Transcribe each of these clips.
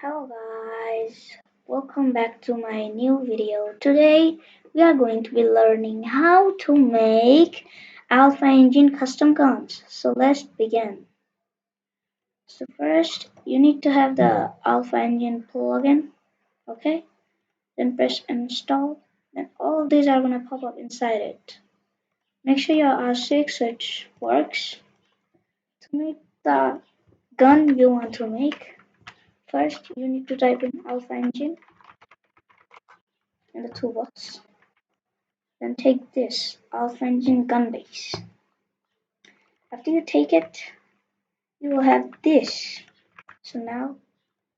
Hello guys, welcome back to my new video. Today we are going to be learning how to make Alpha Engine custom guns. So let's begin. So first you need to have the Alpha Engine plugin, okay? Then press install. Then all these are gonna pop up inside it. Make sure your R6 switch works. To make the gun you want to make, first you need to type in Alpha Engine in the toolbox. Then take this Alpha Engine gun base. After you take it, you will have this. So now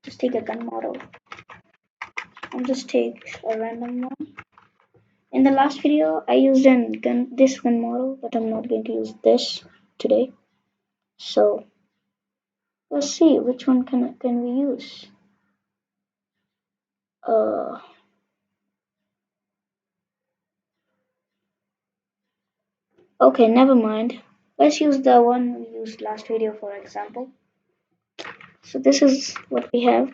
just take a gun model and just take a random one. In the last video I used this gun model, but I'm not going to use this today. So let's see which one can we use. Uh okay, never mind. Let's use the one we used last video for example. So this is what we have.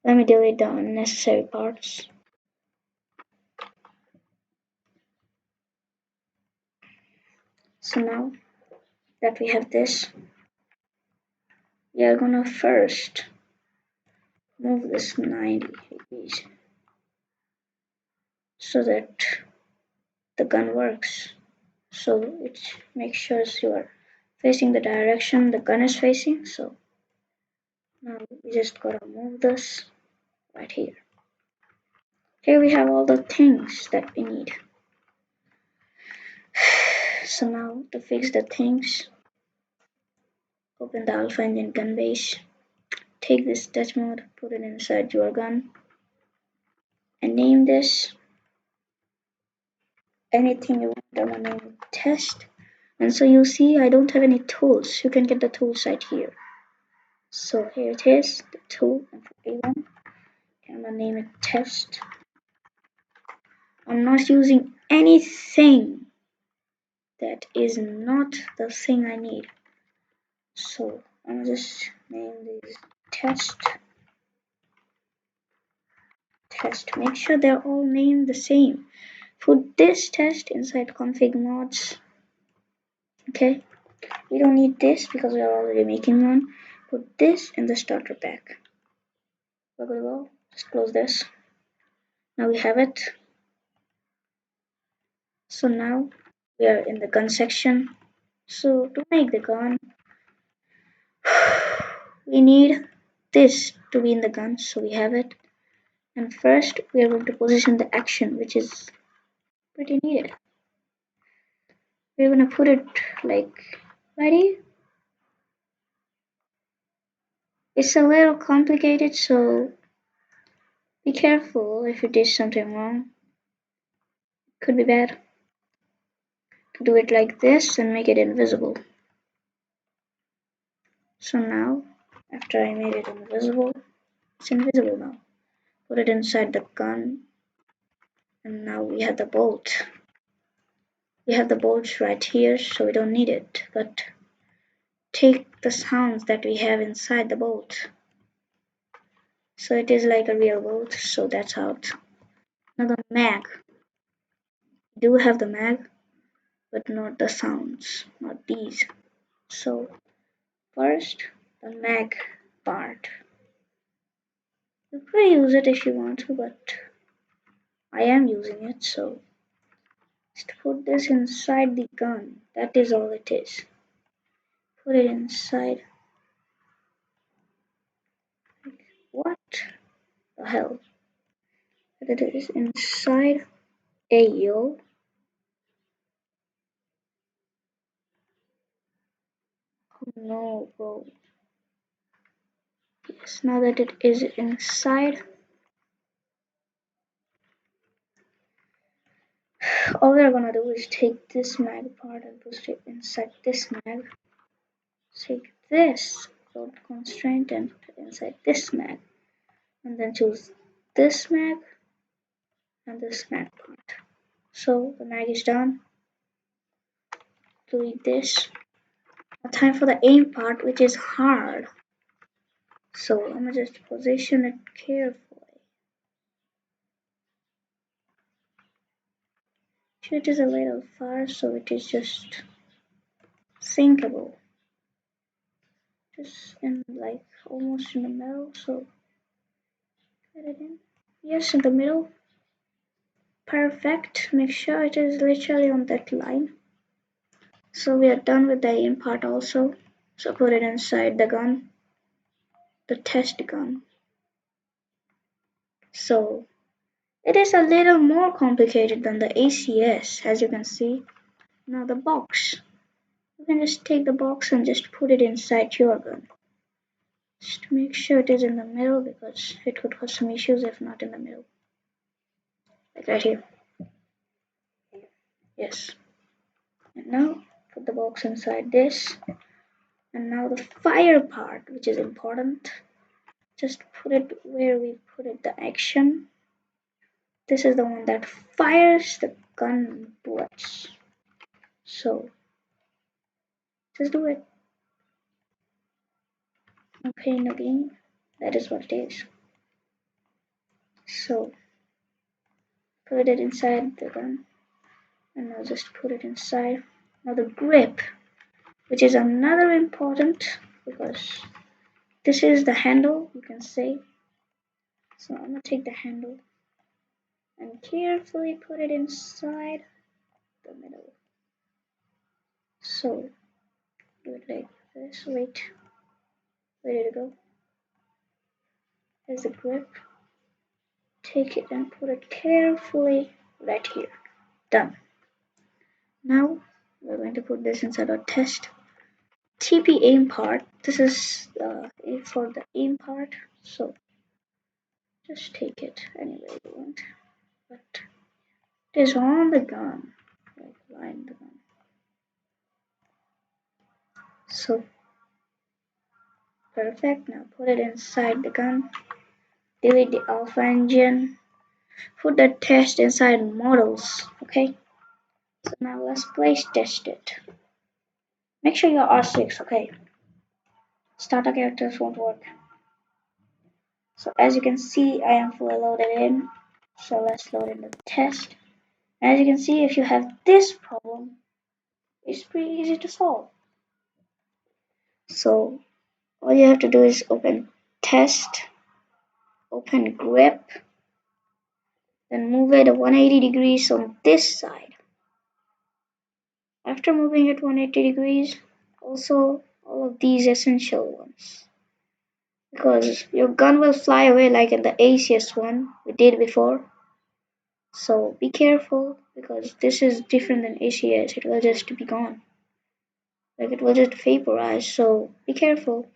Let me delete the unnecessary parts. So now that we have this, we are gonna first move this 90 degrees so that the gun works. So it makes sure you are facing the direction the gun is facing. So now we just gotta move this right here. Here we have all the things that we need. So now to fix the things, open the Alpha Engine gun base, take this touch mode, put it inside your gun, and name this anything you want. I'm gonna name it test. And so you see I don't have any tools. You can get the tools right here. So here it is, the tool and for A1. I'm gonna name it test. I'm not using anything that is not the thing I need. So I'm gonna just name this test. Test. Make sure they're all named the same. Put this test inside config mods. Okay. We don't need this because we are already making one. Put this in the starter pack. We're gonna go. Just close this. Now we have it. So now we are in the gun section. So to make the gun, we need this to be in the gun. So we have it. And first we are going to position the action, which is pretty needed. We're gonna put it like ready. It's a little complicated, so be careful if you did something wrong. Could be bad. To do it like this and make it invisible. So now, after I made it invisible, it's invisible now. Put it inside the gun, and now we have the bolt. We have the bolts right here, so we don't need it, but take the sounds that we have inside the bolt. So it is like a real bolt, so that's out. Now the mag. We do have the mag, but not the sounds, not these. So first, the mag part. You could use it if you want to, but I am using it, so just put this inside the gun. That is all it is. Put it inside. What the hell? It is inside. Ayo. Oh no, bro. Yes, now that it is inside, all we're gonna do is take this mag part and put it inside this mag. Take this load constraint and put it inside this mag. And then choose this mag and this mag part. So the mag is done. Delete this. Now time for the aim part, which is hard. So I'm gonna just position it carefully. It is a little far, so it is just sinkable. Just in like almost in the middle, so get it in. Yes, in the middle. Perfect. Make sure it is literally on that line. So we are done with the aim part also. So put it inside the gun, the test gun. So it is a little more complicated than the ACS, as you can see. Now the box. You can just take the box and just put it inside your gun. Just make sure it is in the middle because it could cause some issues if not in the middle. Like right here. Yes. And now put the box inside this. And now the fire part, which is important. Just put it where we put it, the action. This is the one that fires the gun bullets. So just do it. No pain, no gain. That is what it is. So put it inside the gun. And now just put it inside. Now the grip, which is another important because this is the handle, you can say. So I'm gonna take the handle and carefully put it inside the middle. So do it like this. Wait, where did it go? There's the grip. Take it and put it carefully right here. Done. Now we're going to put this inside our test TP aim part. This is for the aim part. So just take it anywhere you want. But it is on the gun. Like line the gun. So perfect. Now put it inside the gun. Delete the alpha engine. Put the test inside models. Okay. So now let's place test it. Make sure you're R6. Okay. Starter characters won't work. So as you can see, I am fully loaded in. So let's load in the test. And as you can see, if you have this problem, it's pretty easy to solve. So all you have to do is open test, open grip, then move it 180 degrees on this side. After moving it 180 degrees, also all of these essential ones. Because your gun will fly away like in the ACS one we did before. So be careful because this is different than ACS. It will just be gone. Like it will just vaporize. So be careful.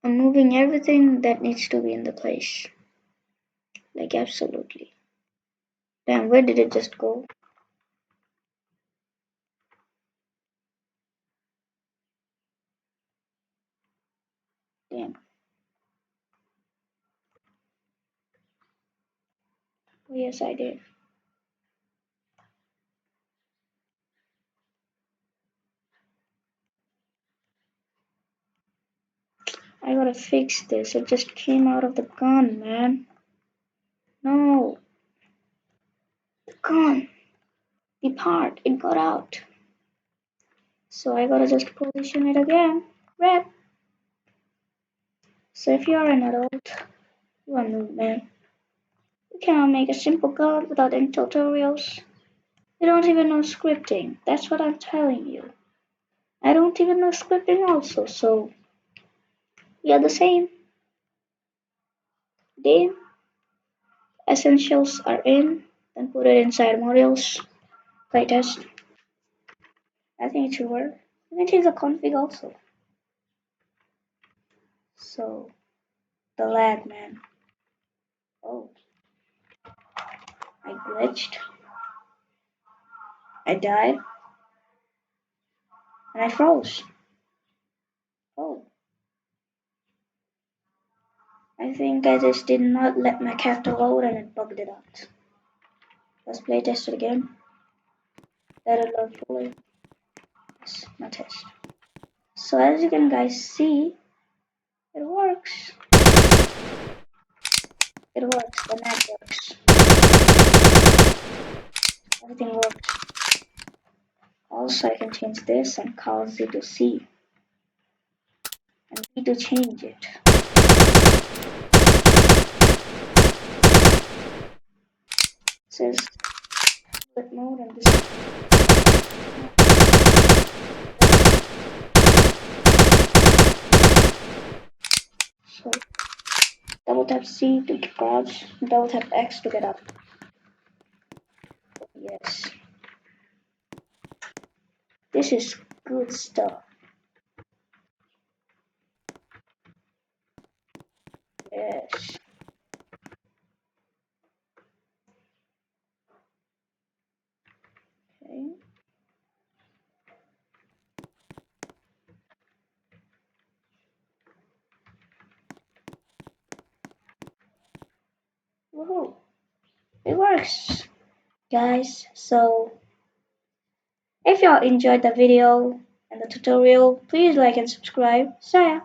I'm moving everything that needs to be in the place. Like absolutely. Damn, where did it just go? Damn. Oh yes, I did. I gotta fix this. It just came out of the gun, man. No. The gun. The part. It got out. So I gotta just position it again. Rep. So if you're an adult, you are noob, man. You cannot make a simple gun without any tutorials. You don't even know scripting. That's what I'm telling you. I don't even know scripting also, so we are the same. The essentials are in, then put it inside modules. Playtest. I think it should work. You can change the config also. So the lag, man. Oh, I glitched. I died. And I froze. Oh, I think I just did not let my character load and it bugged it out. Let's play test it again. Let it load fully. Yes, now test. So as you can guys see, works. It works. The net works. Everything works. Also, I can change this and call Z to C and B to change it. Says split mode and this. So double tap C to crouch, double tap X to get up. Yes, this is good stuff. Yes. Okay. Woohoo! It works, guys. So if y'all enjoyed the video and the tutorial, please like and subscribe. See ya.